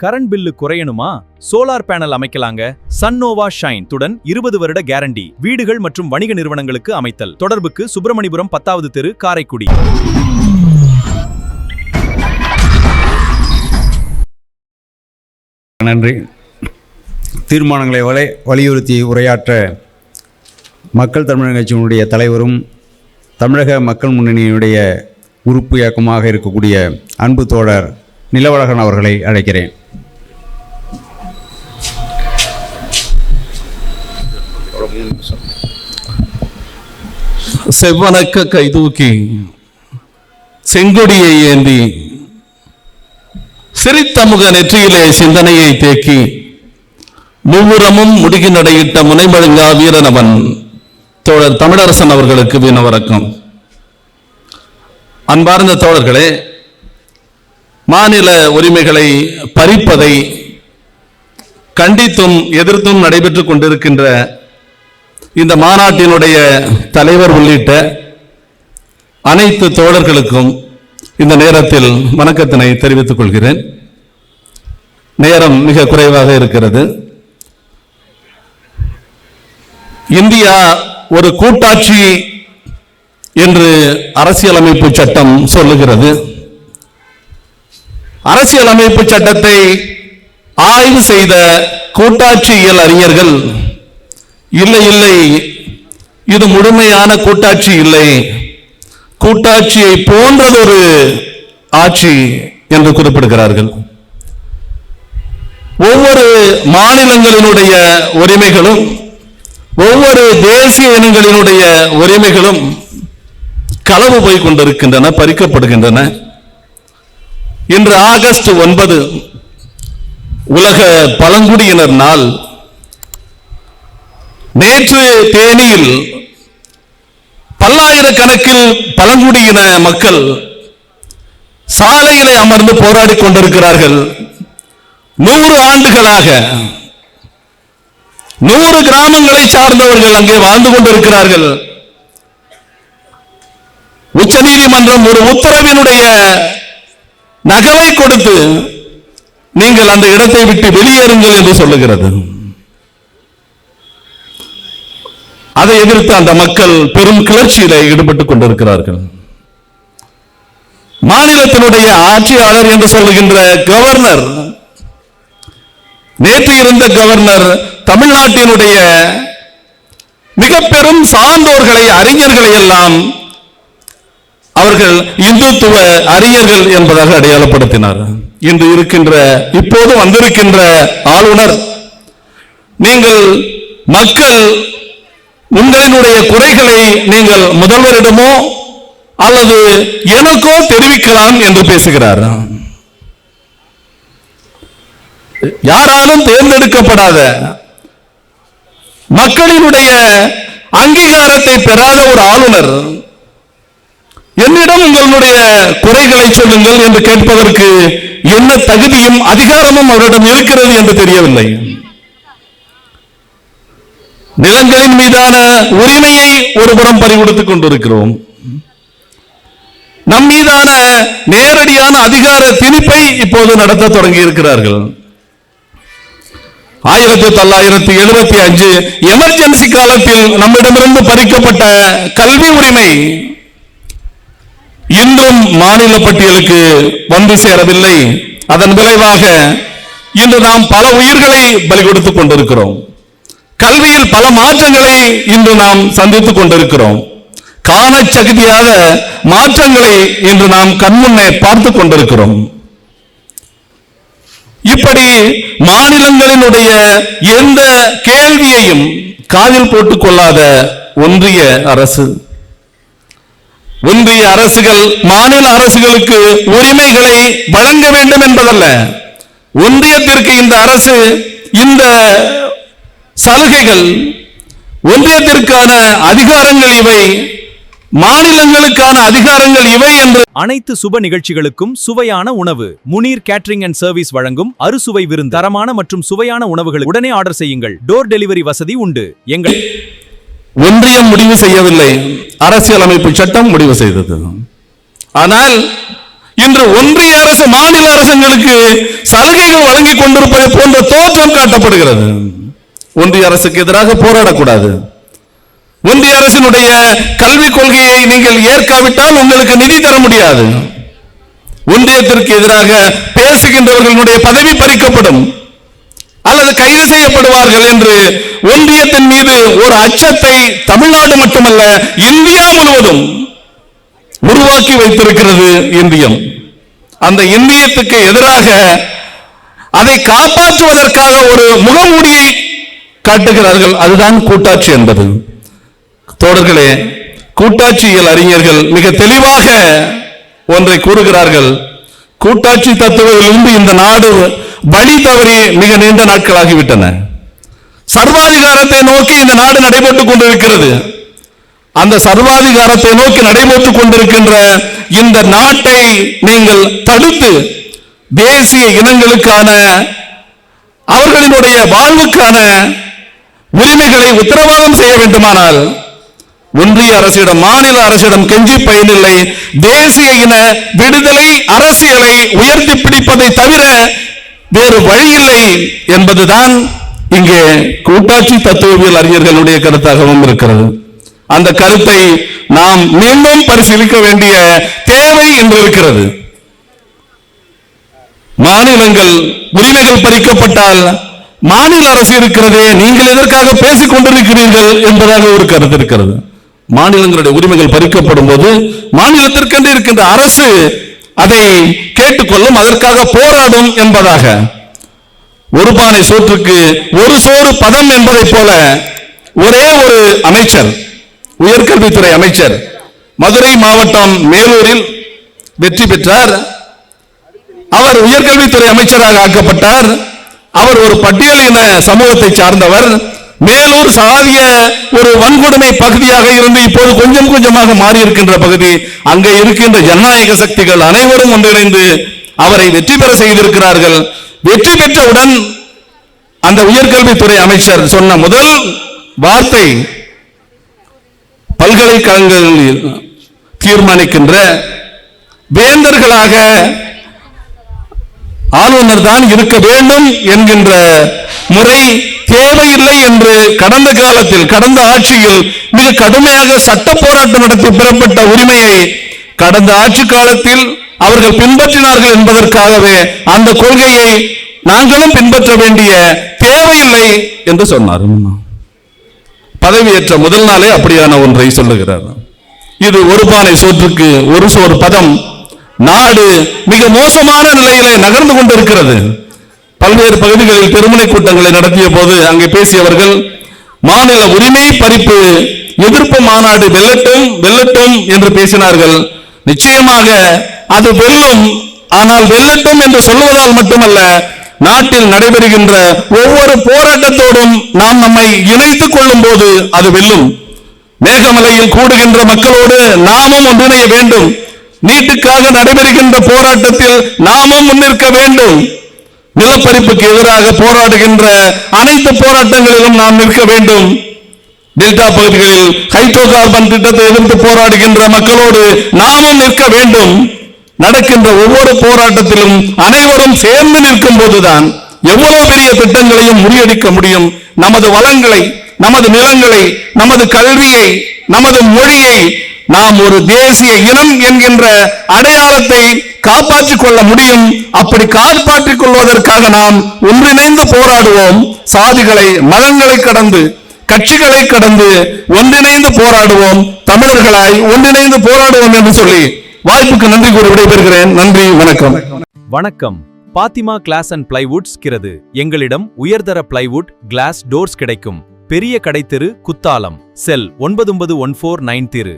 Current bill குறையணுமா? Solar panel அமைக்கலாங்க. Sunnova shine துடன் 20 வருட கேரண்டி. வீடுகள் மற்றும் வணிக நிறுவனங்களுக்கு அமைத்தல். தொடர்புக்கு சுப்பிரமணிபுரம் 10வது தெரு, காரைக்குடி. நன்றி. தீர்மானங்களை வலியுறுத்தி உரையாற்ற மக்கள் தமிழர் கட்சியினுடைய தலைவரும் தமிழக மக்கள் முன்னணியினுடைய உறுப்பு இயக்கமாக இருக்கக்கூடிய அன்பு தோழர் நிலவழகன் அவர்களை அழைக்கிறேன். செவ்வணக்க கைதூக்கி செங்கொடியை ஏந்தி சிரித்தமுக நெற்றியிலே சிந்தனையை தேக்கி மூவுரமும் முடுகி நடையிட்ட முனைமழுங்கா வீரனவன் தோழர் தமிழரசன் அவர்களுக்கு வீணவரக்கம். அன்பார்ந்த தோழர்களே, மாநில உரிமைகளை பறிப்பதை கண்டித்தும் எதிர்த்தும் நடைபெற்றுக் கொண்டிருக்கின்ற இந்த மாநாட்டினுடைய தலைவர் உள்ளிட்ட அனைத்து தோழர்களுக்கும் இந்த நேரத்தில் வணக்கத்தினை தெரிவித்துக் கொள்கிறேன். நேரம் மிக குறைவாக இருக்கிறது. இந்தியா ஒரு கூட்டாட்சி என்று அரசியலமைப்பு சட்டம் சொல்லுகிறது. அரசியலமைப்பு சட்டத்தை ஆய்வு செய்த கூட்டாட்சியியல் அறிஞர்கள் இல்லை இல்லை, இது முழுமையான கூட்டாட்சி இல்லை, கூட்டாட்சியை போன்றதொரு ஆட்சி என்று குறிப்பிடுகிறார்கள். ஒவ்வொரு மாநிலங்களினுடைய உரிமைகளும் ஒவ்வொரு தேசிய இனங்களினுடைய உரிமைகளும் களவு போய் கொண்டிருக்கின்றன, பறிக்கப்படுகின்றன. இன்று ஆகஸ்ட் 9 உலக பழங்குடியினர் நாள். நேற்று தேனியில் பல்லாயிரக்கணக்கில் பழங்குடியின மக்கள் சாலையிலே அமர்ந்து போராடி கொண்டிருக்கிறார்கள். 100 ஆண்டுகளாக 100 கிராமங்களை சார்ந்தவர்கள் அங்கே வாழ்ந்து கொண்டிருக்கிறார்கள். உச்ச நீதிமன்றம் ஒரு உத்தரவினுடைய நகலை கொடுத்து நீங்கள் அந்த இடத்தை விட்டு வெளியேறுங்கள் என்று சொல்லுகிறது. அதை எதிர்த்து அந்த மக்கள் பெரும் கிளர்ச்சியில ஈடுபட்டுக் கொண்டிருக்கிறார்கள். மாநிலத்தினுடைய ஆட்சியாளர் என்று சொல்லுகின்ற கவர்னர், நேற்று இருந்த கவர்னர் தமிழ்நாட்டினுடைய மிக பெரும் சான்றோர்களை, அறிஞர்களை எல்லாம் அவர்கள் இந்துத்துவ அறிஞர்கள் என்பதாக அடையாளப்படுத்தினார். இன்று இருக்கின்ற, இப்போது வந்திருக்கின்ற ஆளுநர், நீங்கள் மக்கள் உங்களினுடைய குறைகளை நீங்கள் முதல்வரிடமோ அல்லது எனக்கோ தெரிவிக்கலாம் என்று பேசுகிறார். யாராலும் தேர்ந்தெடுக்கப்படாத, மக்களினுடைய அங்கீகாரத்தை பெறாத ஒரு ஆளுநர் என்னிடம் உங்களுடைய குறைகளை சொல்லுங்கள் என்று கேட்பதற்கு என்ன தகுதியும் அதிகாரமும் அவரிடம் இருக்கிறது என்று தெரியவில்லை. நிலங்களின் மீதான உரிமையை ஒருபுறம் பறிகொடுத்துக் கொண்டிருக்கிறோம். நம் மீதான நேரடியான அதிகார திணிப்பை இப்போது நடத்த தொடங்கி இருக்கிறார்கள். 1975 எமர்ஜென்சி காலத்தில் நம்மிடமிருந்து பறிக்கப்பட்ட கல்வி உரிமை இன்றும் மாநில பட்டியலுக்கு வந்து சேரவில்லை. அதன் விளைவாக இன்று நாம் பல உயிர்களை பலி கொடுத்துக் கொண்டிருக்கிறோம். கல்வியில் பல மாற்றங்களை இன்று நாம் சந்தித்துக் கொண்டிருக்கிறோம். காணச்சகுதியாத மாற்றங்களை இன்று நாம் கண்முன்னே பார்த்துக் கொண்டிருக்கிறோம். இப்படி மாநிலங்களினுடைய எந்த கேள்வியையும் காதில் போட்டுக் கொள்ளாத ஒன்றிய அரசு, ஒன்றிய அரசுகள் மாநில அரசுகளுக்கு உரிமைகளை வழங்க வேண்டும் என்பதல்ல, ஒன்றியத்திற்கு இந்த அரசு இந்த சலுகைகள், ஒன்றியத்திற்கான அதிகாரங்கள் இவை, மாநிலங்களுக்கான அதிகாரங்கள் இவை என்று. அனைத்து சுப நிகழ்ச்சிகளுக்கும் சுவையான உணவு முனீர் கேட்டரிங் அண்ட் சர்வீஸ் வழங்கும் அறுசுவை விருந்து. தரமான மற்றும் சுவையான உணவுகள் உடனே ஆர்டர் செய்யுங்கள். டோர் டெலிவரி வசதி உண்டு. எங்கள் ஒன்றியம் முடிவு செய்யவில்லை, அரசியலமைப்பு சட்டம் முடிவு செய்தது. ஆனால் இன்று ஒன்றிய அரசு மாநில அரசுகளுக்கு சலுகைகள் வழங்கி கொண்டிருப்பதை போன்ற தோற்றம் காட்டப்படுகிறது. ஒன்றிய அரசுக்கு எதிராக போராடக்கூடாது. ஒன்றிய அரசினுடைய கல்விக் கொள்கையை நீங்கள் ஏற்காவிட்டால் உங்களுக்கு நிதி தர முடியாது. ஒன்றியத்திற்கு எதிராக பேசுகின்றவர்களுடைய பதவி பறிக்கப்படும் அல்லது கைது செய்யப்படுவார்கள் என்று ஒன்றியத்தின் மீது ஒரு அச்சத்தை தமிழ்நாடு மட்டுமல்ல இந்தியா முழுவதும் உருவாக்கி வைத்திருக்கிறது இந்தியம். அந்த இந்தியத்துக்கு எதிராக அதை காப்பாற்றுவதற்காக ஒரு முகமூடியை காட்டுகிறார்கள். அதுதான் கூட்டாட்சி என்பது. தோழர்களே, கூட்டாட்சியியல் அறிஞர்கள் மிக தெளிவாக ஒன்றை கூறுகிறார்கள். கூட்டாட்சி தத்துவத்திலிருந்து இந்த நாடு வழி தவறி மிக நீண்ட நாட்களாகிவிட்டன. சர்வாதிகாரத்தை நோக்கி இந்த நாடு நடைபெற்றுக் கொண்டிருக்கிறது. அந்த சர்வாதிகாரத்தை நோக்கி நடைபெற்றுக் கொண்டிருக்கின்ற இந்த நாட்டை நீங்கள் தடுத்து தேசிய இனங்களுக்கான அவர்களினுடைய வாழ்வுக்கான உரிமைகளை உத்தரவாதம் செய்ய வேண்டுமானால் ஒன்றிய அரசிடம் மாநில அரசிடம் கெஞ்சி பயனில்லை. தேசிய இன விடுதலை அரசியலை உயர்த்தி பிடிப்பதை தவிர வேறு வழியில்லை என்பதுதான் இங்கே கூட்டாட்சி தத்துவவியல் அறிஞர்களுடைய கருத்தாகவும் இருக்கிறது. அந்த கருத்தை நாம் மீண்டும் பரிசீலிக்க வேண்டிய தேவை என்று இருக்கிறது. மாநிலங்கள் உரிமைகள் பறிக்கப்பட்டால் மாநில அரசு இருக்கிறதே, நீங்கள் எதற்காக பேசிக் கொண்டிருக்கிறீர்கள் என்பதாக ஒரு கருத்து இருக்கிறது. மாநிலங்களுடைய உரிமைகள் பறிக்கப்படும் போது மாநிலத்திற்கென்று இருக்கின்ற அரசு அதை கேட்டுக்கொள்ளும், அதற்காக போராடும் என்பதாக. ஒரு பானை சோற்றுக்கு ஒரு சோறு பதம் என்பதை போல ஒரே ஒரு அமைச்சர், உயர்கல்வித்துறை அமைச்சர் மதுரை மாவட்டம் மேலூரில் வெற்றி பெற்றார். அவர் உயர்கல்வித்துறை அமைச்சராக ஆக்கப்பட்டார். அவர் ஒரு பட்டியலின சமூகத்தை சார்ந்தவர். மேலூர் சாதிய ஒரு வன்கொடுமை பகுதியாக இருந்து இப்போது கொஞ்சம் கொஞ்சமாக மாறி இருக்கின்ற பகுதி. அங்கே இருக்கின்ற ஜனநாயக சக்திகள் அனைவரும் ஒன்றிணைந்து அவரை வெற்றி பெற செய்திருக்கிறார்கள். வெற்றி பெற்றவுடன் அந்த உயர்கல்வித்துறை அமைச்சர் சொன்ன முதல் வார்த்தை, பல்கலைக்கழகங்களில் தீர்மானிக்கின்ற வேந்தர்களாக ஆளுநர் தான் இருக்க வேண்டும் என்கின்ற முறை தேவையில்லை என்று கடந்த காலத்தில் கடந்த ஆட்சியில் மிக கடுமையாக சட்ட போராட்டம் நடத்தி பெறப்பட்ட உரிமையை கடந்த ஆட்சி காலத்தில் அவர்கள் பின்பற்றினார்கள் என்பதற்காகவே அந்த கொள்கையை நாங்களும் பின்பற்ற வேண்டிய தேவையில்லை என்று சொன்னார். பதவியேற்ற முதல் நாளே அப்படியான ஒன்றை சொல்லுகிறார். இது ஒரு பானை சோற்றுக்கு ஒரு சோறு பதம். நாடு மிக மோசமான நிலையிலே நகர்ந்து கொண்டிருக்கிறது. பல்வேறு பகுதிகளில் பெருமுனை கூட்டங்களை நடத்திய போது அங்கே பேசியவர்கள் மாநில உரிமை பறிப்பு எதிர்ப்பு மாநாடு வெல்லட்டும் வெல்லட்டும் என்று பேசினார்கள். நிச்சயமாக அது வெல்லும். ஆனால் வெல்லட்டும் என்று சொல்லுவதால் மட்டுமல்ல, நாட்டில் நடைபெறுகின்ற ஒவ்வொரு போராட்டத்தோடும் நாம் நம்மை இணைத்துக் கொள்ளும் போது அது வெல்லும். மேகமலையில் கூடுகின்ற மக்களோடு நாமும் ஒன்றிணைய வேண்டும். நீட்டுக்காக நடைபெறுகின்ற போராட்டத்தில் நாமும் முன்னிற்க வேண்டும். நிலப்பரிப்புக்கு எதிராக போராடுகின்ற அனைத்து போராட்டங்களிலும் நாம் நிற்க வேண்டும். டெல்டா பகுதிகளில் ஹைட்ரோ கார்பன் திட்டத்தை எதிர்த்து போராடுகின்ற மக்களோடு நாமும் நிற்க வேண்டும். நடக்கின்ற ஒவ்வொரு போராட்டத்திலும் அனைவரும் சேர்ந்து நிற்கும் போதுதான் எவ்வளவு பெரிய திட்டங்களையும் முறியடிக்க முடியும். நமது வளங்களை, நமது நிலங்களை, நமது கல்வியை, நமது மொழியை, நாம் ஒரு தேசிய இனம் என்கின்ற அடையாளத்தை காப்பாற்றிக் கொள்ள முடியும். அப்படி காப்பாற்றிக் கொள்வதற்காக நாம் ஒன்றிணைந்து போராடுவோம். சாதிகளை, மதங்களை கடந்து, கட்சிகளை கடந்து ஒன்றிணைந்து போராடுவோம். தமிழர்களாய் ஒன்றிணைந்து போராடுவோம் என்று சொல்லி வாய்ப்புக்கு நன்றி கூறி விடைபெறுகிறேன். நன்றி, வணக்கம். வணக்கம். பாத்திமா கிளாஸ் அண்ட் பிளைவுட்ஸ் கிறது. எங்களிடம் உயர்தர பிளைவுட் கிளாஸ் டோர்ஸ் கிடைக்கும். பெரிய கடைத்தெரு, குத்தாலம். செல் 9914 திரு.